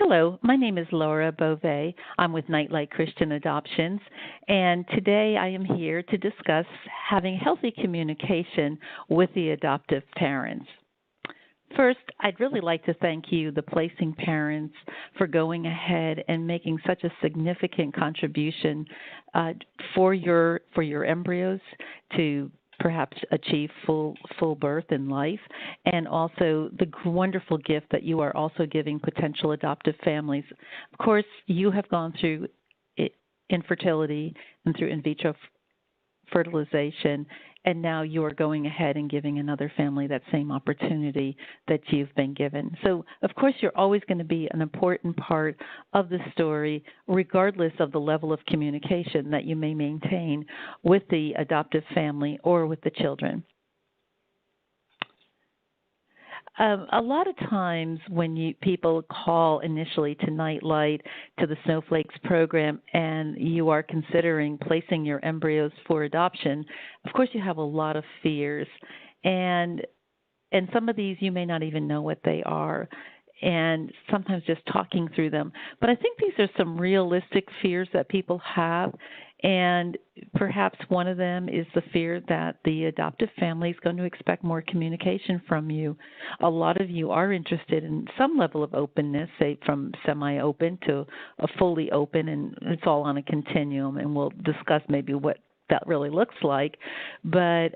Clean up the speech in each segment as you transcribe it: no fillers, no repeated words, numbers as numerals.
Hello, my name is Laura Beauvais. I'm with Nightlight Christian Adoptions, and today I am here to discuss having healthy communication with the adoptive parents. First, I'd really like to thank you, the placing parents, for going ahead and making such a significant contribution for your embryos to perhaps achieve full birth in life, and also the wonderful gift that you are also giving potential adoptive families. Of course, you have gone through infertility and through in vitro fertilization, and now you are going ahead and giving another family that same opportunity that you've been given. So, of course, you're always going to be an important part of the story, regardless of the level of communication that you may maintain with the adoptive family or with the children. A lot of times when people call initially to Nightlight, to the Snowflakes program, and you are considering placing your embryos for adoption, of course you have a lot of fears. And some of these you may not even know what they are, and sometimes just talking through them. But I think these are some realistic fears that people have, and perhaps one of them is the fear that the adoptive family is going to expect more communication from you. A lot of you are interested in some level of openness, say from semi-open to a fully open, and it's all on a continuum, and we'll discuss maybe what that really looks like. But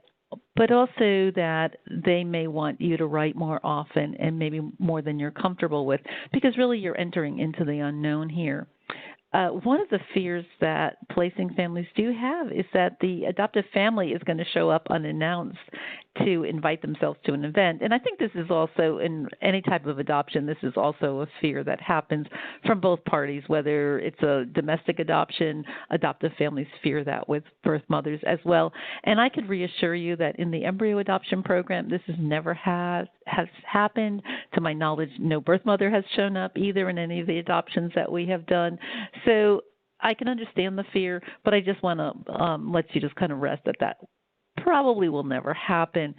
also that they may want you to write more often and maybe more than you're comfortable with, because really you're entering into the unknown here. One of the fears that placing families do have is that the adoptive family is going to show up unannounced to invite themselves to an event. And I think this is also, in any type of adoption, this is also a fear that happens from both parties, whether it's a domestic adoption, adoptive families fear that with birth mothers as well. And I could reassure you that in the embryo adoption program, this has never has happened. To my knowledge, no birth mother has shown up either in any of the adoptions that we have done. So I can understand the fear, but I just want to let you just kind of rest at that. Probably will never happen.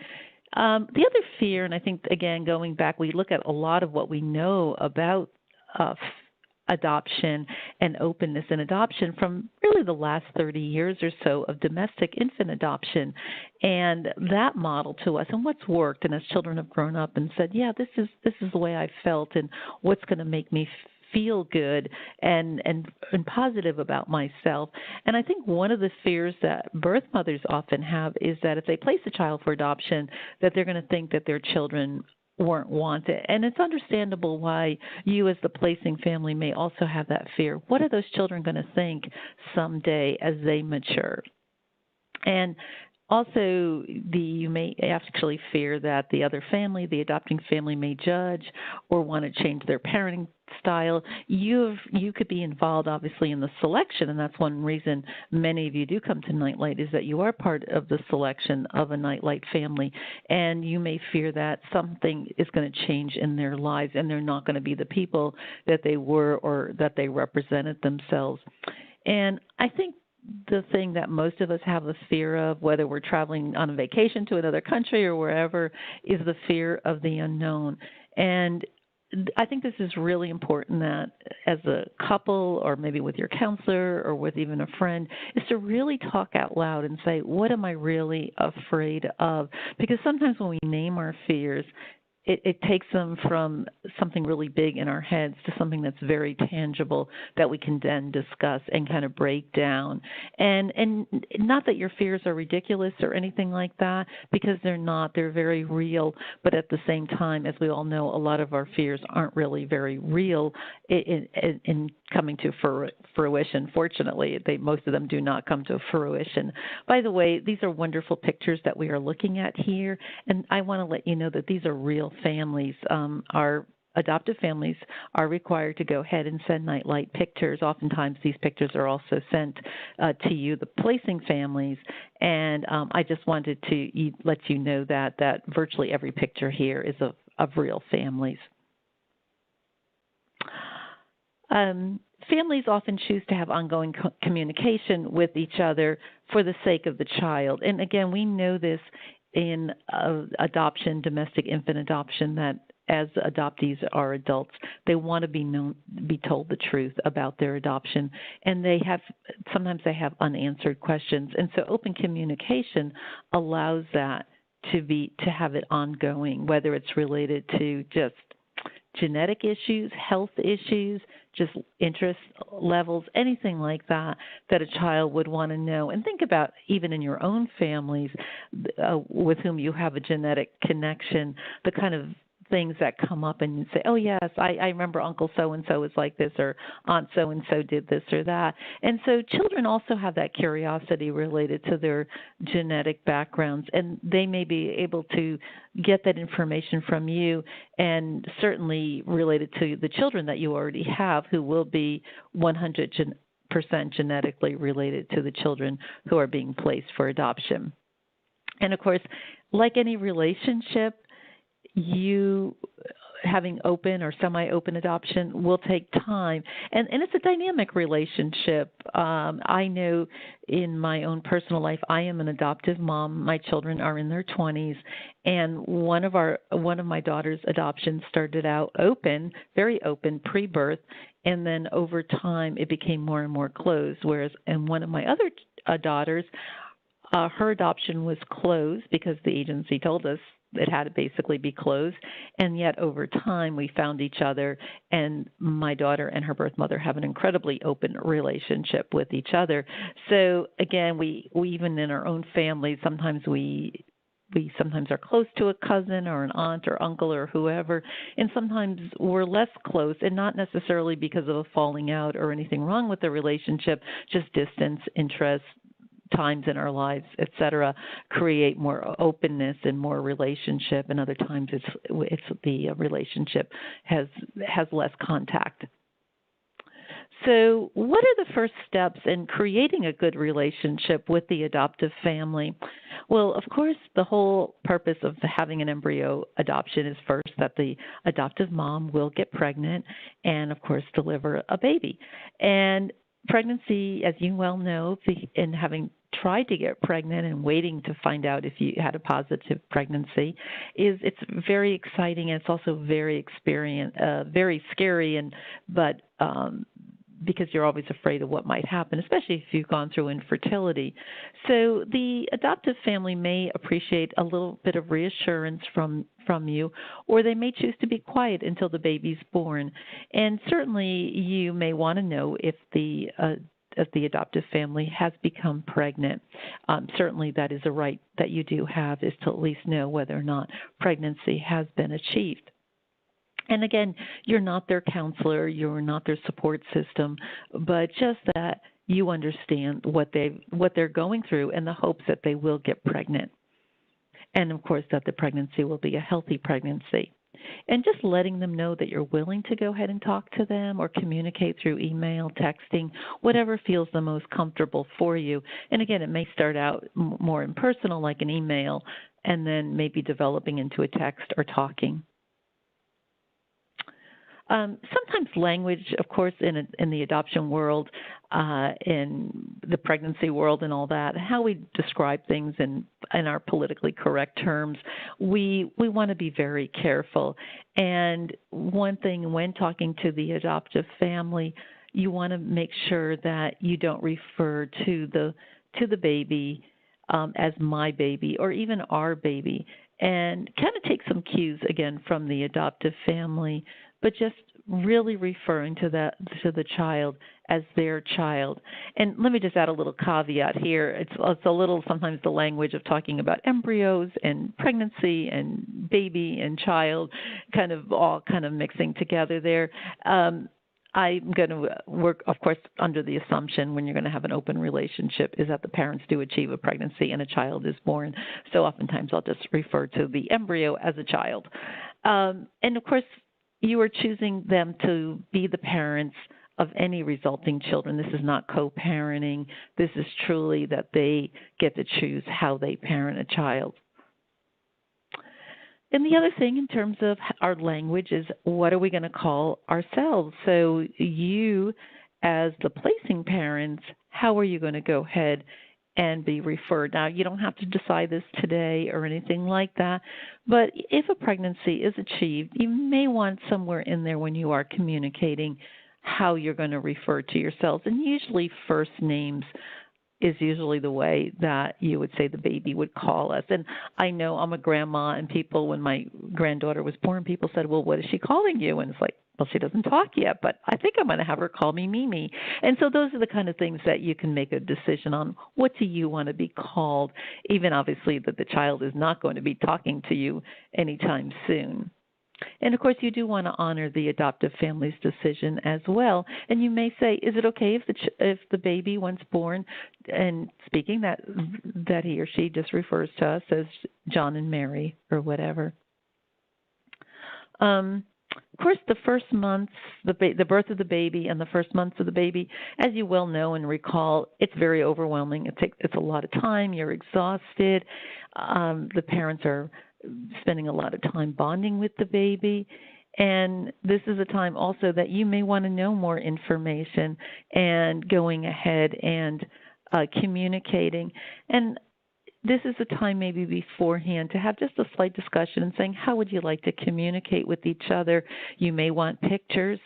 The other fear, and I think, again, going back, we look at a lot of what we know about adoption and openness in adoption from really the last 30 years or so of domestic infant adoption, and that model to us and what's worked. And as children have grown up and said, yeah, this is the way I felt, and what's going to make me feel good and positive about myself. And I think one of the fears that birth mothers often have is that if they place a child for adoption, that they're going to think that their children weren't wanted. And it's understandable why you as the placing family may also have that fear. What are those children going to think someday as they mature? And also, you may actually fear that the other family, the adopting family, may judge or want to change their parenting style. You could be involved, obviously, in the selection, and that's one reason many of you do come to Nightlight, is that you are part of the selection of a Nightlight family, and you may fear that something is going to change in their lives, and they're not going to be the people that they were or that they represented themselves. And I think the thing that most of us have the fear of, whether we're traveling on a vacation to another country or wherever, is the fear of the unknown. And I think this is really important, that as a couple or maybe with your counselor or with even a friend, is to really talk out loud and say, what am I really afraid of? Because sometimes when we name our fears, it takes them from something really big in our heads to something that's very tangible that we can then discuss and kind of break down. And not that your fears are ridiculous or anything like that, because they're not. They're very real. But at the same time, as we all know, a lot of our fears aren't really very real in coming to fruition. Fortunately, most of them do not come to fruition. By the way, these are wonderful pictures that we are looking at here, and I want to let you know that these are real families. Our adoptive families are required to go ahead and send Nightlight pictures. Oftentimes these pictures are also sent to you, the placing families, and I just wanted to let you know that virtually every picture here is of real families. Families often choose to have ongoing communication with each other for the sake of the child. And again, we know this in adoption, domestic infant adoption, that as adoptees are adults, they want to be told the truth about their adoption, and sometimes they have unanswered questions, and so open communication allows that to have it ongoing, whether it's related to just genetic issues, health issues, just interest levels, anything like that a child would want to know. And think about even in your own families with whom you have a genetic connection, the kind of things that come up and you say, oh, yes, I remember Uncle so-and-so is like this, or Aunt so-and-so did this or that. And so children also have that curiosity related to their genetic backgrounds, and they may be able to get that information from you, and certainly related to the children that you already have, who will be 100% genetically related to the children who are being placed for adoption. And, of course, like any relationship, you having open or semi-open adoption will take time, and it's a dynamic relationship. I know in my own personal life, I am an adoptive mom. My children are in their 20s, and one of my daughter's adoptions started out open, very open, pre-birth, and then over time it became more and more closed. Whereas in one of my other daughters, her adoption was closed because the agency told us it had to basically be closed, and yet over time we found each other, and my daughter and her birth mother have an incredibly open relationship with each other. So again, we even in our own family, sometimes we sometimes are close to a cousin or an aunt or uncle or whoever, and sometimes we're less close, and not necessarily because of a falling out or anything wrong with the relationship, just distance, interest, times in our lives, et cetera, create more openness and more relationship, and other times it's the relationship has less contact. So what are the first steps in creating a good relationship with the adoptive family? Well, of course, the whole purpose of having an embryo adoption is first that the adoptive mom will get pregnant and, of course, deliver a baby. And pregnancy, as you well know, in having tried to get pregnant and waiting to find out if you had a positive pregnancy, it's very exciting, and it's also very very scary, but because you're always afraid of what might happen, especially if you've gone through infertility. So the adoptive family may appreciate a little bit of reassurance from you, or they may choose to be quiet until the baby's born. And certainly you may want to know if the adoptive family has become pregnant. Certainly that is a right that you do have, is to at least know whether or not pregnancy has been achieved. And again, you're not their counselor, you're not their support system, but just that you understand what they're going through, and the hopes that they will get pregnant. And of course that the pregnancy will be a healthy pregnancy. And just letting them know that you're willing to go ahead and talk to them or communicate through email, texting, whatever feels the most comfortable for you. And again, it may start out more impersonal, like an email, and then maybe developing into a text or talking. Sometimes language, of course, in the adoption world, in the pregnancy world and all that, how we describe things in our politically correct terms, we want to be very careful. And one thing when talking to the adoptive family, you want to make sure that you don't refer to the baby as my baby or even our baby, and kind of take some cues again from the adoptive family, but just really referring to the child as their child. And let me just add a little caveat here. It's a little, sometimes the language of talking about embryos and pregnancy and baby and child kind of all kind of mixing together there. I'm going to work, of course, under the assumption when you're going to have an open relationship is that the parents do achieve a pregnancy and a child is born. So oftentimes I'll just refer to the embryo as a child. And of course, you are choosing them to be the parents of any resulting children. This is not co-parenting. This is truly that they get to choose how they parent a child. And the other thing in terms of our language is, what are we going to call ourselves? So you, as the placing parents, how are you going to go ahead and be referred. Now, you don't have to decide this today or anything like that, but if a pregnancy is achieved, you may want somewhere in there when you are communicating how you're going to refer to yourselves. And usually first names is usually the way that you would say the baby would call us. And I know I'm a grandma, and people, when my granddaughter was born, people said, well, what is she calling you? And it's like, well, she doesn't talk yet, but I think I'm going to have her call me Mimi. And so those are the kind of things that you can make a decision on. What do you want to be called? Even obviously that the child is not going to be talking to you anytime soon. And, of course, you do want to honor the adoptive family's decision as well. And you may say, is it okay if the baby, once born, and speaking that he or she just refers to us as John and Mary or whatever. Of course, the first months, the birth of the baby and the first months of the baby, as you well know and recall, it's very overwhelming. It's a lot of time. You're exhausted. The parents are spending a lot of time bonding with the baby. And this is a time also that you may want to know more information and going ahead and communicating. And this is a time maybe beforehand to have just a slight discussion and saying, how would you like to communicate with each other? You may want pictures.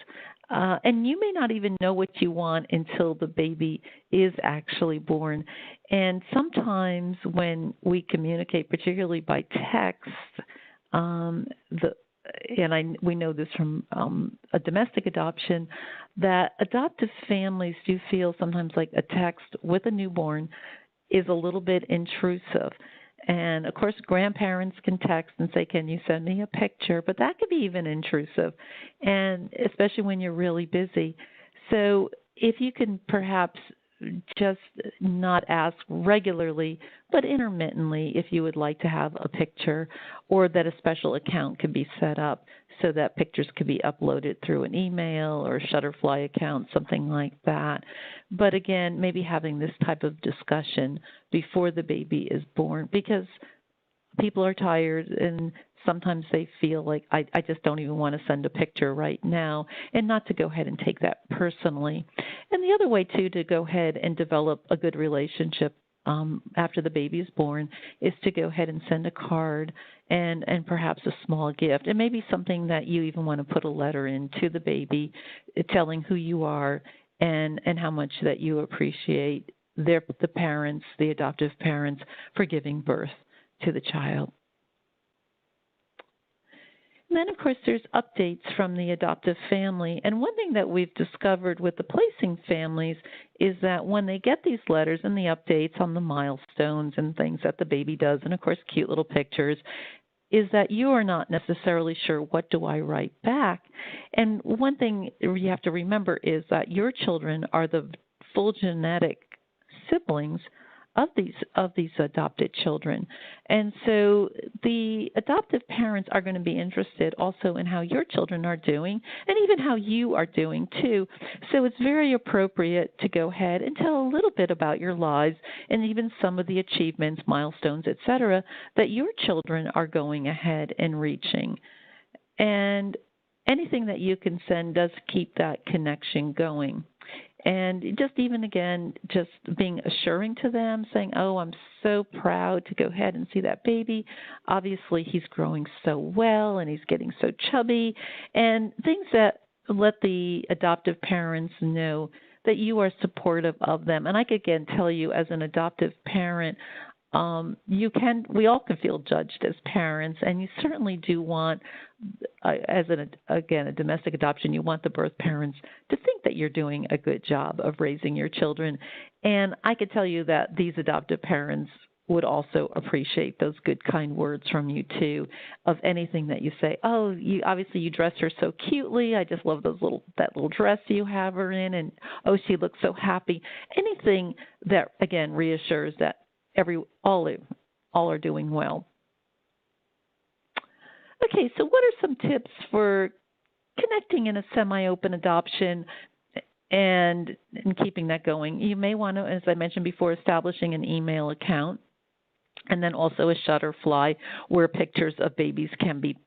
And you may not even know what you want until the baby is actually born. And sometimes when we communicate, particularly by text, we know this from a domestic adoption, that adoptive families do feel sometimes like a text with a newborn is a little bit intrusive. And, of course, grandparents can text and say, can you send me a picture? But that could be even intrusive, and especially when you're really busy. So if you can perhaps just not ask regularly, but intermittently if you would like to have a picture, or that a special account could be set up so that pictures could be uploaded through an email or a Shutterfly account, something like that. But again, maybe having this type of discussion before the baby is born, because people are tired and sometimes they feel like, I just don't even want to send a picture right now, and not to go ahead and take that personally. And the other way, too, to go ahead and develop a good relationship after the baby is born is to go ahead and send a card and perhaps a small gift. And maybe something that you even want to put a letter in to the baby telling who you are and how much that you appreciate the parents, the adoptive parents, for giving birth to the child. And then, of course, there's updates from the adoptive family. And one thing that we've discovered with the placing families is that when they get these letters and the updates on the milestones and things that the baby does, and, of course, cute little pictures, is that you are not necessarily sure, what do I write back? And one thing you have to remember is that your children are the full genetic siblings of these adopted children. And so the adoptive parents are going to be interested also in how your children are doing and even how you are doing too. So it's very appropriate to go ahead and tell a little bit about your lives and even some of the achievements, milestones, etc., that your children are going ahead and reaching. And anything that you can send does keep that connection going. And just even, again, just being assuring to them, saying, oh, I'm so proud to go ahead and see that baby. Obviously, he's growing so well and he's getting so chubby, and things that let the adoptive parents know that you are supportive of them. And I could, again, tell you as an adoptive parent, we all can feel judged as parents, and you certainly do want, a domestic adoption, you want the birth parents to think that you're doing a good job of raising your children. And I could tell you that these adoptive parents would also appreciate those good, kind words from you too, of anything that you say. Oh, you dress her so cutely. I just love that little dress you have her in, and oh, she looks so happy. Anything that, again, reassures that all are doing well. Okay, so what are some tips for connecting in a semi-open adoption and keeping that going? You may want to, as I mentioned before, establishing an email account, and then also a Shutterfly where pictures of babies can be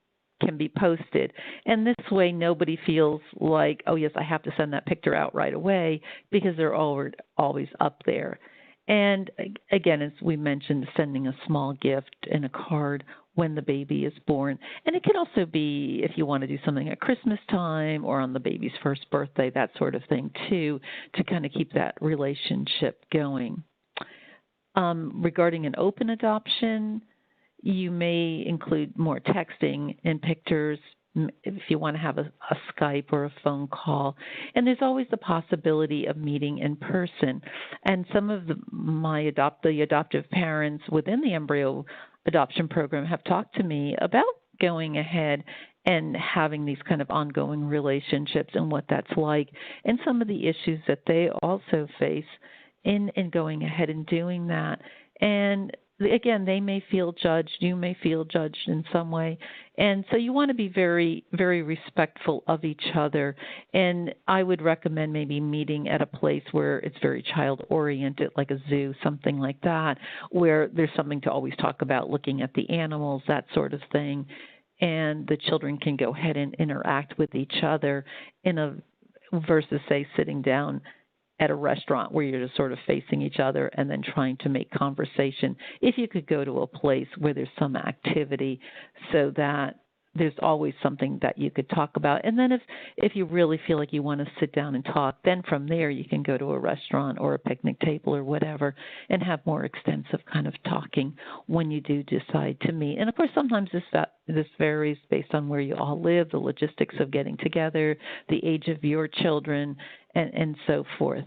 posted. And this way nobody feels like, oh, yes, I have to send that picture out right away, because they're always up there. And again, as we mentioned, sending a small gift and a card when the baby is born. And it can also be if you want to do something at Christmas time or on the baby's first birthday, that sort of thing too, to kind of keep that relationship going. Regarding an open adoption, you may include more texting and pictures if you want to have a Skype or a phone call. And there's always the possibility of meeting in person. And some of the adoptive parents within the embryo adoption program have talked to me about going ahead and having these kind of ongoing relationships and what that's like, and some of the issues that they also face in going ahead and doing that. And again, they may feel judged, you may feel judged in some way. And so you want to be very, very respectful of each other. And I would recommend maybe meeting at a place where it's very child-oriented, like a zoo, something like that, where there's something to always talk about, looking at the animals, that sort of thing. And the children can go ahead and interact with each other versus, say, sitting down at a restaurant where you're just sort of facing each other and then trying to make conversation. If you could go to a place where there's some activity so that there's always something that you could talk about. And then if you really feel like you want to sit down and talk, then from there you can go to a restaurant or a picnic table or whatever and have more extensive kind of talking when you do decide to meet. And of course, sometimes this varies based on where you all live, the logistics of getting together, the age of your children, and so forth.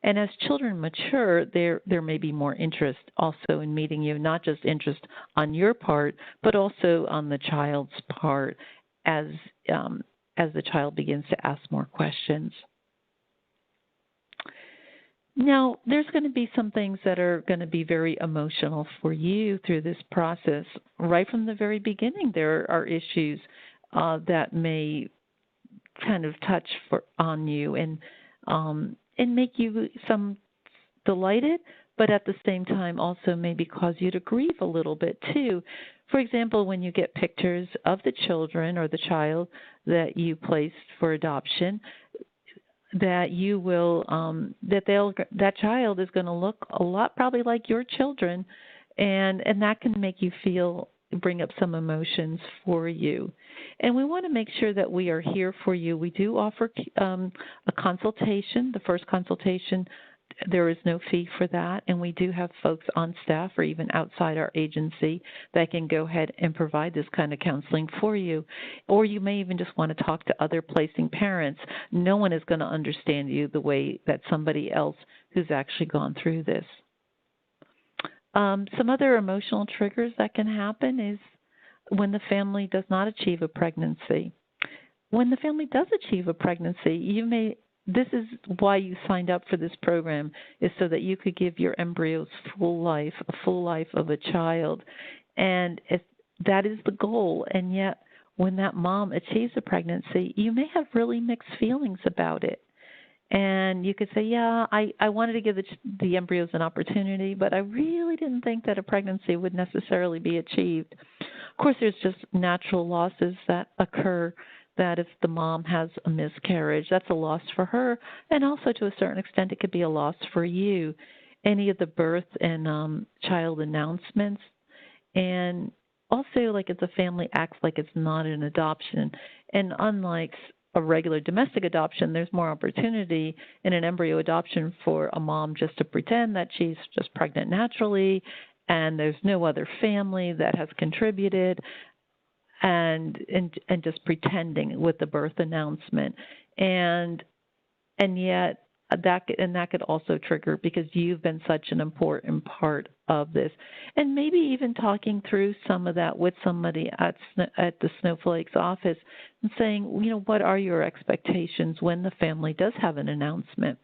And as children mature, there may be more interest also in meeting you, not just interest on your part, but also on the child's part as the child begins to ask more questions. Now, there's going to be some things that are going to be very emotional for you through this process. Right from the very beginning, there are issues that may kind of touch on you and make you some delighted, but at the same time also maybe cause you to grieve a little bit too. For example, when you get pictures of the children or the child that you placed for adoption, that you will that child is going to look a lot probably like your children, and that can make you bring up some emotions for you. And we want to make sure that we are here for you. We do offer a consultation. The first consultation, there is no fee for that, and we do have folks on staff or even outside our agency that can go ahead and provide this kind of counseling for you. Or you may even just want to talk to other placing parents. No one is going to understand you the way that somebody else who's actually gone through this. Some other emotional triggers that can happen is when the family does not achieve a pregnancy. When the family does achieve a pregnancy, this is why you signed up for this program, is so that you could give your embryos a full life of a child. And if that is the goal, and yet when that mom achieves a pregnancy, you may have really mixed feelings about it. And you could say, yeah, I wanted to give the embryos an opportunity, but I really didn't think that a pregnancy would necessarily be achieved. Of course, there's just natural losses that occur, that if the mom has a miscarriage, that's a loss for her. And also, to a certain extent, it could be a loss for you. Any of the birth and child announcements. And also, like if the family acts like it's not an adoption. And unlike a regular domestic adoption, there's more opportunity in an embryo adoption for a mom just to pretend that she's just pregnant naturally and there's no other family that has contributed, and just pretending with the birth announcement. And yet that could also trigger, because you've been such an important part of this. And maybe even talking through some of that with somebody at the Snowflake's office and saying, what are your expectations when the family does have an announcement?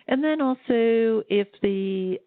And then also, if the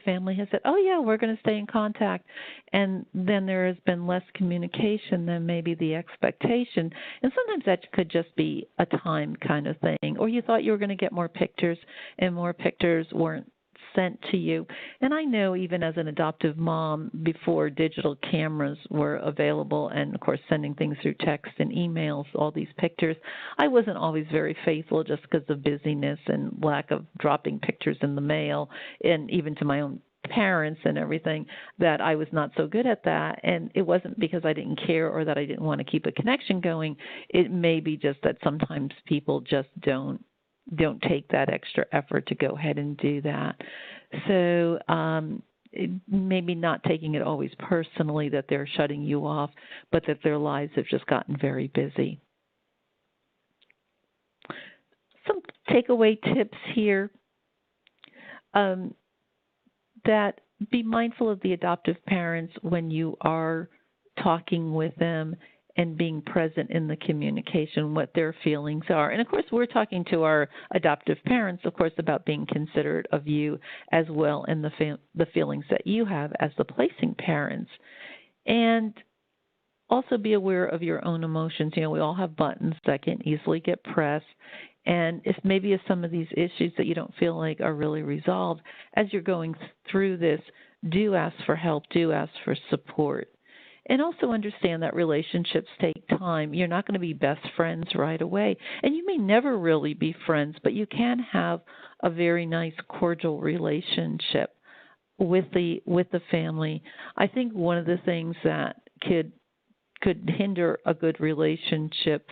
family has said, oh, yeah, we're going to stay in contact, and then there has been less communication than maybe the expectation. And sometimes that could just be a time kind of thing. Or you thought you were going to get more pictures, and more pictures weren't sent to you. And I know even as an adoptive mom, before digital cameras were available and, of course, sending things through text and emails, all these pictures, I wasn't always very faithful just because of busyness and lack of dropping pictures in the mail, and even to my own parents and everything, that I was not so good at that. And it wasn't because I didn't care or that I didn't want to keep a connection going. It may be just that sometimes people just don't take that extra effort to go ahead and do that. So maybe not taking it always personally that they're shutting you off, but that their lives have just gotten very busy. Some takeaway tips here. That be mindful of the adoptive parents when you are talking with them and being present in the communication, what their feelings are. And, of course, we're talking to our adoptive parents, of course, about being considerate of you as well and the feelings that you have as the placing parents. And also be aware of your own emotions. You know, we all have buttons that can easily get pressed. And if some of these issues that you don't feel like are really resolved, as you're going through this, do ask for help, do ask for support. And also understand that relationships take time. You're not going to be best friends right away. And you may never really be friends, but you can have a very nice, cordial relationship with the family. I think one of the things that could hinder a good relationship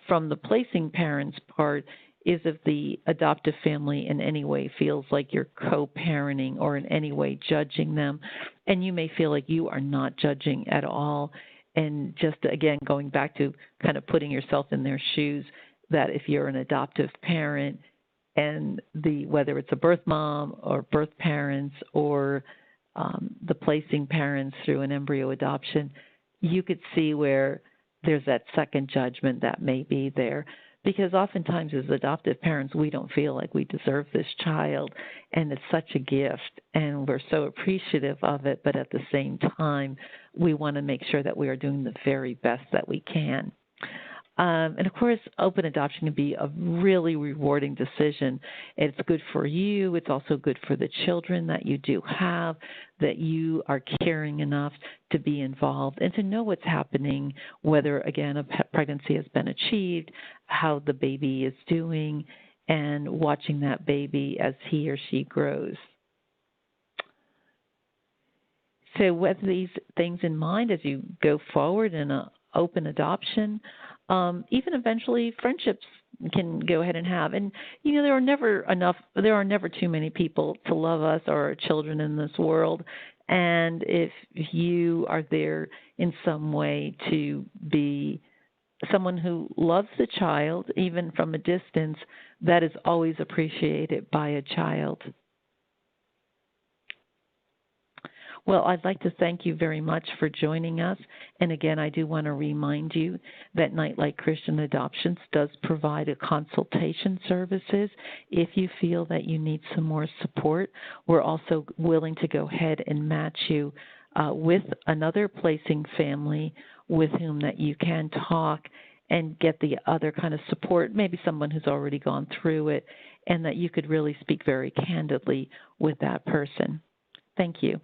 from the placing parents part is if the adoptive family in any way feels like you're co-parenting or in any way judging them. And you may feel like you are not judging at all. And just, again, going back to kind of putting yourself in their shoes, that if you're an adoptive parent and whether it's a birth mom or birth parents or the placing parents through an embryo adoption, you could see where there's that second judgment that may be there. Because oftentimes as adoptive parents, we don't feel like we deserve this child, and it's such a gift, and we're so appreciative of it, but at the same time, we want to make sure that we are doing the very best that we can. And, of course, open adoption can be a really rewarding decision. It's good for you. It's also good for the children that you do have, that you are caring enough to be involved and to know what's happening, whether, again, a pregnancy has been achieved, how the baby is doing, and watching that baby as he or she grows. So with these things in mind as you go forward in an open adoption, even eventually friendships can go ahead and have. And, you know, there are never too many people to love us or our children in this world. And if you are there in some way to be someone who loves the child, even from a distance, that is always appreciated by a child. Well, I'd like to thank you very much for joining us. And again, I do want to remind you that Nightlight Christian Adoptions does provide a consultation services. If you feel that you need some more support, we're also willing to go ahead and match you with another placing family with whom that you can talk and get the other kind of support, maybe someone who's already gone through it, and that you could really speak very candidly with that person. Thank you.